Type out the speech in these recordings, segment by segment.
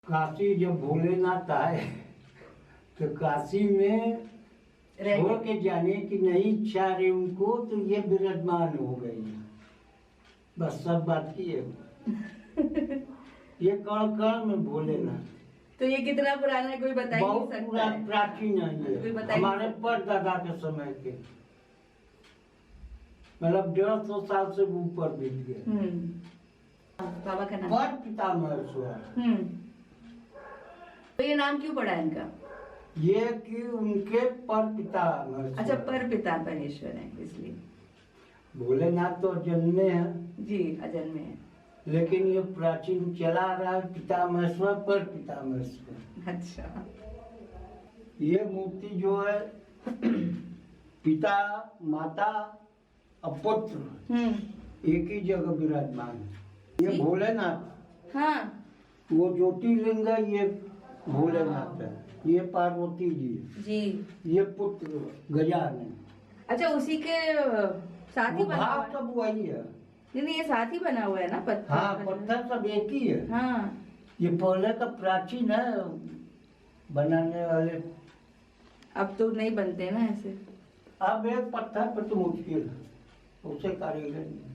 काशी जब भोलेनाथ आए तो काशी में छोड़ के जाने की नहीं इच्छा रही उनको, तो ये विराजमान हो गई। बस सब बात की है। ये कण कण में भोलेनाथ। तो ये कितना पुराना है कोई बता ही नहीं बहुत सकता पूरा है। प्राचीन है ये, हमारे परदादा के समय के, मतलब 150 साल से ऊपर बीत गए। बाबा का नाम पर पितामह। तो ये नाम क्यों पड़ा है इनका? ये कि उनके पर पितामह। अच्छा, पर पिता महेश्वर है इसलिए। भोलेनाथ तो जन्मे हैं जी, अजन्मे है। लेकिन ये प्राचीन चला रहा है पितामहेश्वर पर पितामहेश्वर। अच्छा, ये मूर्ति जो है पिता माता और पुत्र एक ही जगह विराजमान है। ये भोलेनाथ, हाँ, वो ज्योतिर्लिंग है, ये भोलेनाथ है, ये पार्वती जी है, जी। ये पुत्र गजानन। अच्छा, उसी के साथ ही वो बना हुआ भाव है? सब वही है। नहीं, ये साथ ही बना हुआ है ना पत्थर? हाँ, पत्थर सब एक ही है। हाँ। ये पहले का प्राचीन है, बनाने वाले अब तो नहीं बनते ना ऐसे। अब एक पत्थर पर तो मुश्किल है, उसे कारीगर नहीं।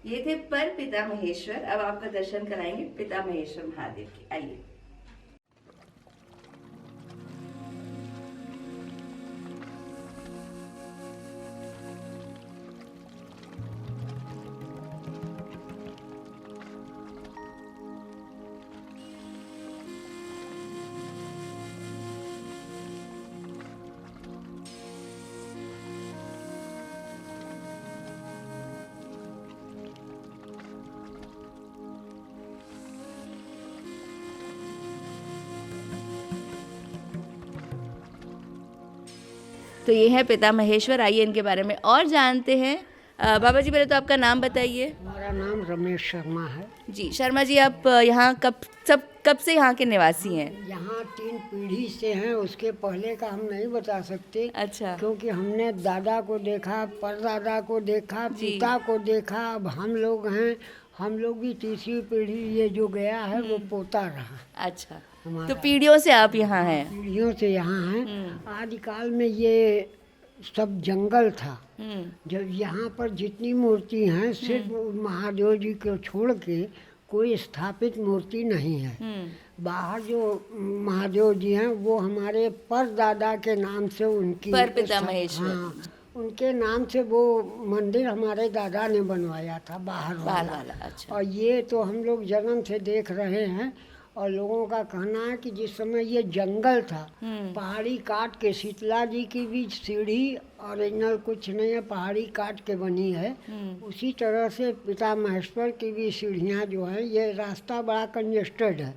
ये थे पर पिता महेश्वर। अब आपका दर्शन कराएंगे पिता महेश्वर महादेव की। आइए। तो ये है पिता महेश्वर। आइए इनके बारे में और जानते हैं। बाबा जी, पहले तो आपका नाम बताइए। हमारा नाम रमेश शर्मा है। जी, शर्मा जी, आप यहाँ कब से यहाँ के निवासी हैं? यहाँ 3 पीढ़ी से हैं, उसके पहले का हम नहीं बता सकते। अच्छा। क्योंकि हमने दादा को देखा, परदादा को देखा, पिता को देखा, अब हम लोग हैं। हम लोग भी तीसरी पीढ़ी, ये जो गया है वो पोता रहा। अच्छा, तो पीढ़ियों से आप यहाँ हैं? पीढ़ियों से यहाँ हैं। आदिकाल में ये सब जंगल था। जब यहाँ पर जितनी मूर्ति हैं, सिर्फ महादेव जी को छोड़ के कोई स्थापित मूर्ति नहीं है। बाहर जो महादेव जी हैं वो हमारे परदादा के नाम से उनकी परपिता महेश्वर। हाँ, उनके नाम से वो मंदिर हमारे दादा ने बनवाया था बाहर बाहर वाला। वाला, अच्छा। और ये तो हम लोग जन्म से देख रहे हैं। और लोगों का कहना है कि जिस समय ये जंगल था, पहाड़ी काट के शीतला जी की भी सीढ़ी ओरिजिनल कुछ नहीं है, पहाड़ी काट के बनी है। उसी तरह से पिता महेश्वर की भी सीढ़ियाँ जो है, ये रास्ता बड़ा कंजेस्टेड है।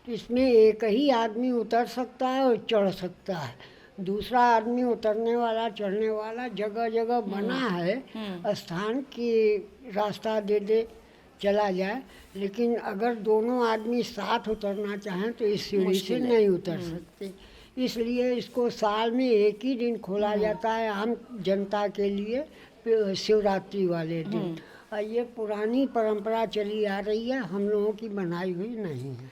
इसमें एक ही आदमी उतर सकता है और चढ़ सकता है। दूसरा आदमी उतरने वाला चढ़ने वाला जगह जगह बना है स्थान की रास्ता दे दे चला जाए। लेकिन अगर दोनों आदमी साथ उतरना चाहें तो इस सीढ़ी से नहीं उतर सकते। इसलिए इसको साल में एक ही दिन खोला जाता है आम जनता के लिए, शिवरात्रि वाले दिन। और ये पुरानी परंपरा चली आ रही है, हम लोगों की बनाई हुई नहीं है।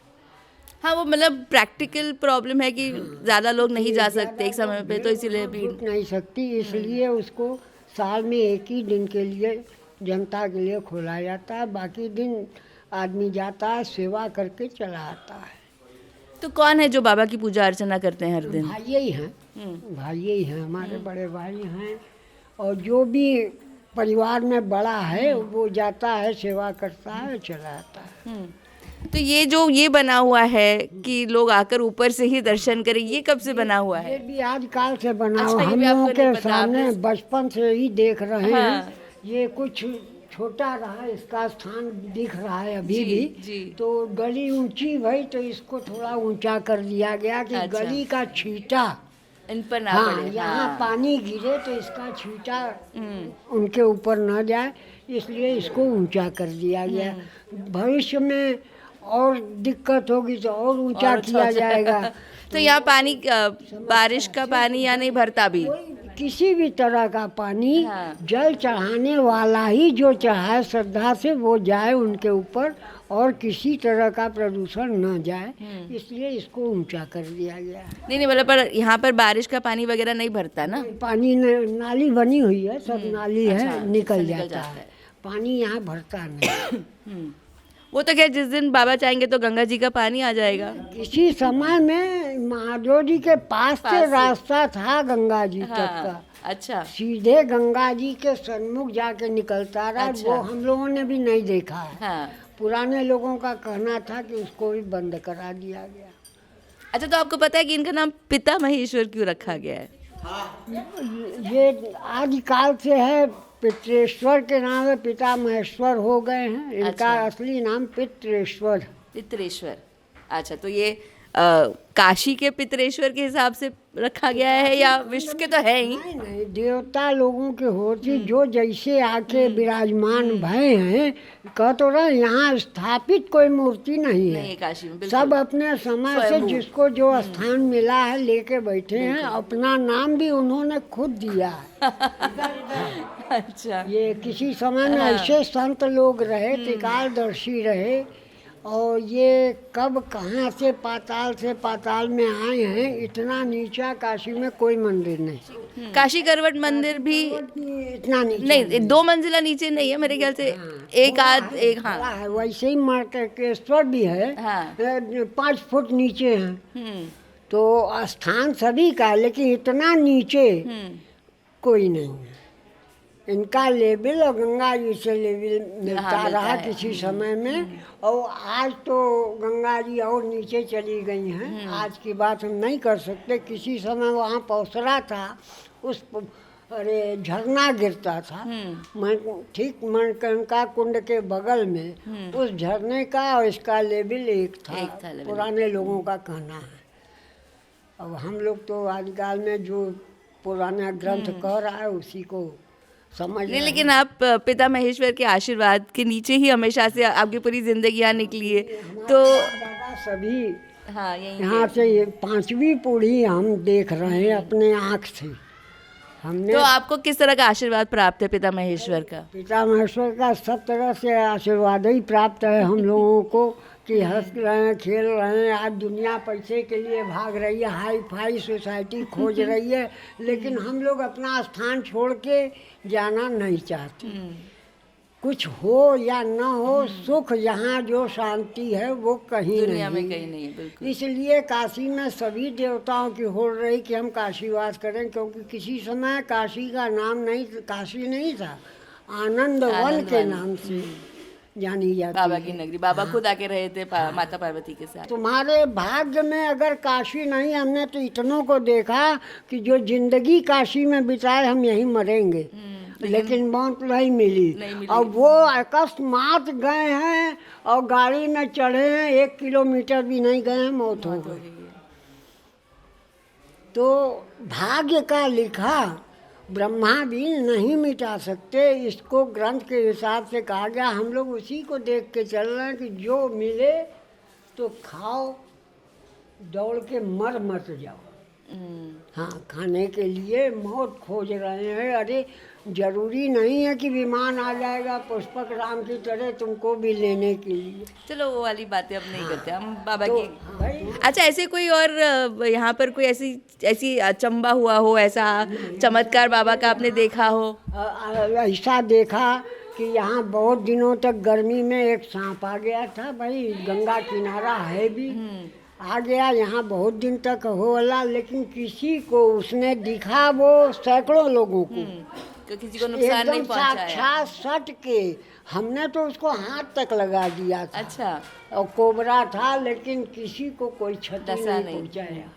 हाँ, वो मतलब प्रैक्टिकल प्रॉब्लम है कि ज़्यादा लोग नहीं जा सकते एक समय पे, तो इसीलिए भीड़ रुक नहीं सकती, इसलिए उसको साल में एक ही दिन के लिए जनता के लिए खोला जाता है। बाकी दिन आदमी जाता है, सेवा करके चला आता है। तो कौन है जो बाबा की पूजा अर्चना करते हैं हर दिन? भाई ही हैं, भाई ही हैं, हमारे बड़े भाई हैं। और जो भी परिवार में बड़ा है वो जाता है, सेवा करता है, चला आता है। तो ये जो ये बना हुआ है कि लोग आकर ऊपर से ही दर्शन करें, ये कब से बना हुआ ये है? भी आजकल से बना अच्छा, हुआ, ये हम भी आपको लोगों नहीं के पता, सामने आपने- बचपन से ही देख रहे हाँ। हैं। ये कुछ छोटा रहा, इसका स्थान दिख रहा है अभी भी। जी। तो गली ऊंची भई तो इसको थोड़ा ऊंचा कर दिया गया कि अच्छा। गली का छींटा, इन पर ना हाँ, पड़े। यहाँ हाँ। पानी गिरे तो इसका छींटा उनके ऊपर न जाए, इसलिए इसको ऊंचा कर दिया गया। भविष्य में और दिक्कत होगी तो और ऊंचा और किया अच्छा। जाएगा। तो यहाँ पानी बारिश का पानी या नहीं भरता भी? किसी भी तरह का पानी, हाँ। जल चढ़ाने वाला ही जो चढ़ाए श्रद्धा से वो जाए उनके ऊपर, और किसी तरह का प्रदूषण न जाए, इसलिए इसको ऊंचा कर दिया गया है। नहीं नहीं, मतलब पर यहाँ पर बारिश का पानी वगैरह नहीं भरता ना? पानी नाली बनी हुई है, सब नाली है, अच्छा, निकल निकल जाता जाता है। है। पानी यहाँ भरता नहीं। वो तो खैर जिस दिन बाबा चाहेंगे तो गंगा जी का पानी आ जाएगा। किसी समय में महादेव जी के पास से रास्ता था गंगा जी तक का, हाँ, अच्छा। सीधे गंगा जी के सन्मुख जाके निकलता रहा। अच्छा। वो हम लोगों ने भी नहीं देखा है। हाँ। पुराने लोगों का कहना था कि उसको भी बंद करा दिया गया। अच्छा, तो आपको पता है कि इनका नाम पिता महेश्वर क्यों रखा गया है? ये आदिकाल से है, पितरेश्वर के नाम में पिता महेश्वर हो गए हैं। इनका अच्छा। असली नाम पितरेश्वर। पितरेश्वर। अच्छा, तो ये काशी के पितरेश्वर के हिसाब से रखा गया है या विश्व के तो है ही? नहीं नहीं, देवता लोगों के होती जो जैसे आके विराजमान भय हैं। कह तो रहे यहाँ स्थापित कोई मूर्ति नहीं नहीं है है, काशी में, बिल्कुल। सब अपने समय से स्वयंभू। जिसको जो स्थान मिला है लेके बैठे हैं। अपना नाम भी उन्होंने खुद दिया है। अच्छा। ये किसी समय में ऐसे संत लोग रहे, त्रिकालदर्शी रहे, और ये कब कहाँ से पाताल में आए हैं। इतना नीचा काशी में कोई मंदिर नहीं। काशी करवट मंदिर भी इतना नीचा नहीं, 2 मंजिला नीचे नहीं है मेरे ख्याल से। एक आध एक, हाँ। बड़ा है। वैसे ही मर्केश्वर भी है, हाँ। 5 फुट नीचे है। तो स्थान सभी का, लेकिन इतना नीचे कोई नहीं है। इनका लेवल और गंगा जी से लेवल मिलता मिलता रहा है। किसी समय में। और आज तो गंगा जी और नीचे चली गई हैं। आज की बात हम नहीं कर सकते। किसी समय वहाँ पौसरा था, उस झरना गिरता था, ठीक मणिकर्णिका कुंड के बगल में। उस झरने का और इसका लेवल एक था, लेवल। पुराने लोगों का कहना है। अब हम लोग तो आजकल में जो पुराना ग्रंथ कह रहा है उसी को समझ नहीं, रहे हैं। लेकिन आप पिता महेश्वर के आशीर्वाद के नीचे ही हमेशा से आपकी पूरी जिंदगी यहाँ निकली है, तो दादा सभी हाँ यही यहाँ से ये 5वीं पीढ़ी हम देख रहे हैं अपने आँख से। हमने तो आपको किस तरह का आशीर्वाद प्राप्त है पिता महेश्वर का? पिता महेश्वर का सब तरह से आशीर्वाद ही प्राप्त है हम लोगों को, कि हंस रहे हैं, खेल रहे हैं। आज दुनिया पैसे के लिए भाग रही है, हाई फाई सोसाइटी खोज रही है, लेकिन हम लोग अपना स्थान छोड़ के जाना नहीं चाहते। कुछ हो या न हो, सुख यहाँ जो शांति है वो कहीं दुनिया में नहीं। कहीं नहीं है, बिल्कुल। इसलिए काशी में सभी देवताओं की होड़ रही कि हम काशीवास करें, क्योंकि किसी समय काशी का नाम नहीं, काशी नहीं था, आनंद वन के नाम से जानी जाती बाबा की है। नगरी, बाबा खुद आके रहे थे माता पार्वती के साथ। तुम्हारे भाग्य में अगर काशी नहीं, हमने तो इतनों को देखा कि जो जिंदगी काशी में बिताए हम यहीं मरेंगे, लेकिन मौत नहीं मिली। और वो अकस्मात गए हैं और गाड़ी में चढ़े हैं, 1 किलोमीटर भी नहीं गए हैं, मौत हो गई। तो भाग्य का लिखा ब्रह्मा भी नहीं मिटा सकते। इसको ग्रंथ के हिसाब से कहा गया, हम लोग उसी को देख के चल रहे हैं कि जो मिले तो खाओ, दौड़ के मर मत जाओ। हाँ, खाने के लिए मौत खोज रहे हैं। अरे जरूरी नहीं है कि विमान आ जाएगा पुष्पक राम की तरह तुमको भी लेने के लिए। चलो वो वाली बातें अब नहीं करते हम, बाबा तो की। भाई अच्छा, ऐसे कोई और यहाँ पर कोई ऐसी अचंबा हुआ हो, ऐसा चमत्कार बाबा का आपने देखा हो? ऐसा देखा कि यहाँ बहुत दिनों तक गर्मी में एक सांप आ गया था। भाई गंगा किनारा है भी, आ गया यहाँ बहुत दिन तक होला, लेकिन किसी को उसने दिखा, वो सैकड़ों लोगों को तो किसी को नुकसान नहीं एकदम पहुंचाया? साक्षात सट के, हमने तो उसको हाथ तक लगा दिया था। अच्छा, और कोबरा था, लेकिन किसी को कोई क्षति डसा नहीं नहीं। पहुंचाया,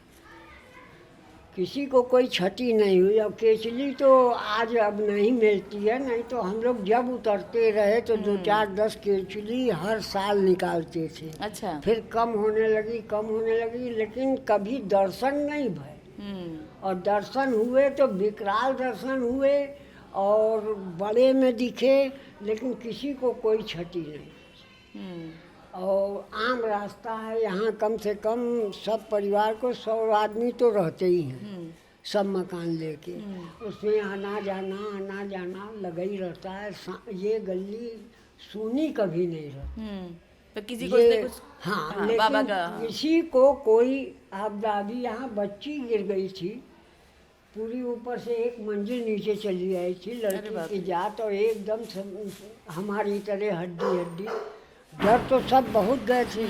किसी को कोई क्षति नहीं हुई। और केचली तो आज अब नहीं मिलती है, नहीं तो हम लोग जब उतरते रहे तो 2-4-10 केचली हर साल निकालते थे। अच्छा। फिर कम होने लगी, लेकिन कभी दर्शन नहीं भय। और दर्शन हुए तो विकराल दर्शन हुए और बड़े में दिखे, लेकिन किसी को कोई क्षति नहीं। और आम रास्ता है यहाँ, कम से कम सब परिवार को 100 आदमी तो रहते ही हैं, सब मकान लेके। उसमें आना जाना लगा ही रहता है। ये गली सुनी कभी नहीं रहती। तो किसी को उसने कुछ हाँ, बाबा लेकिन का किसी को कोई आपदा। अभी यहाँ बच्ची गिर गई थी, पूरी ऊपर से 1 मंजिल नीचे चली आई थी, लड़की की जात, और एकदम हमारी तरह हड्डी। डर तो सब बहुत गए थे,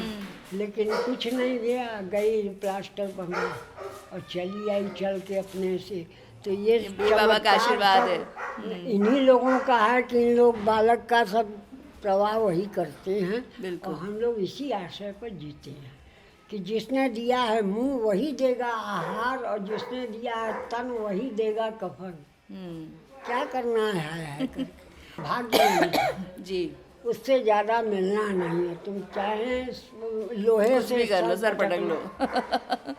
लेकिन कुछ नहीं गया, गई प्लास्टर बना और चली आई चल के अपने से। तो ये बाबा का आशीर्वाद है। इन्हीं लोगों का है कि इन लोग बालक का सब प्रवाह वही करते हैं। बिल्कुल। और हम लोग इसी आशय पर जीते हैं कि जिसने दिया है मुंह वही देगा आहार, और जिसने दिया है तन वही देगा कफन। क्या करना है करके। भाग्य नहीं। जी, उससे ज़्यादा मिलना नहीं है। तुम चाहे लोहे से भी कर लो, सर पटक लो। लो।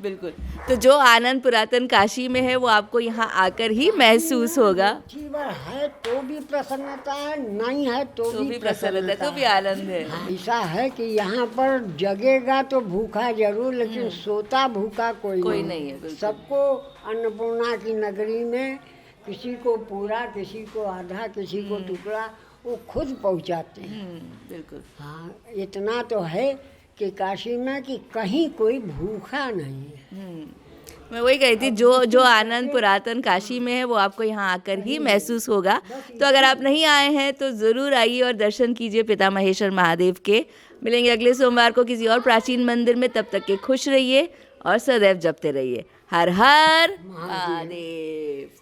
बिल्कुल। तो जो आनंद पुरातन काशी में है वो आपको यहाँ आकर ही महसूस होगा। जीवन है तो भी प्रसन्नता है, नहीं है तो भी प्रसन्नता, तो भी आनंद है। ऐसा है कि यहाँ पर जगेगा तो भूखा जरूर, लेकिन सोता भूखा कोई नहीं है, बिल्कुल। सबको अन्नपूर्णा की नगरी में किसी को पूरा, किसी को आधा, किसी को टुकड़ा, वो खुद पहुँचाते हैं। बिल्कुल। हाँ, इतना तो है कि काशी में कि कहीं कोई भूखा नहीं है। मैं वही कही थी, जो आनंद पुरातन काशी में है वो आपको यहाँ आकर ही महसूस होगा। तो अगर आप नहीं आए हैं तो ज़रूर आइए और दर्शन कीजिए पिता महेश्वर महादेव के। मिलेंगे अगले सोमवार को किसी और प्राचीन मंदिर में। तब तक के खुश रहिए और सदैव जपते रहिए। हर हर महादेव।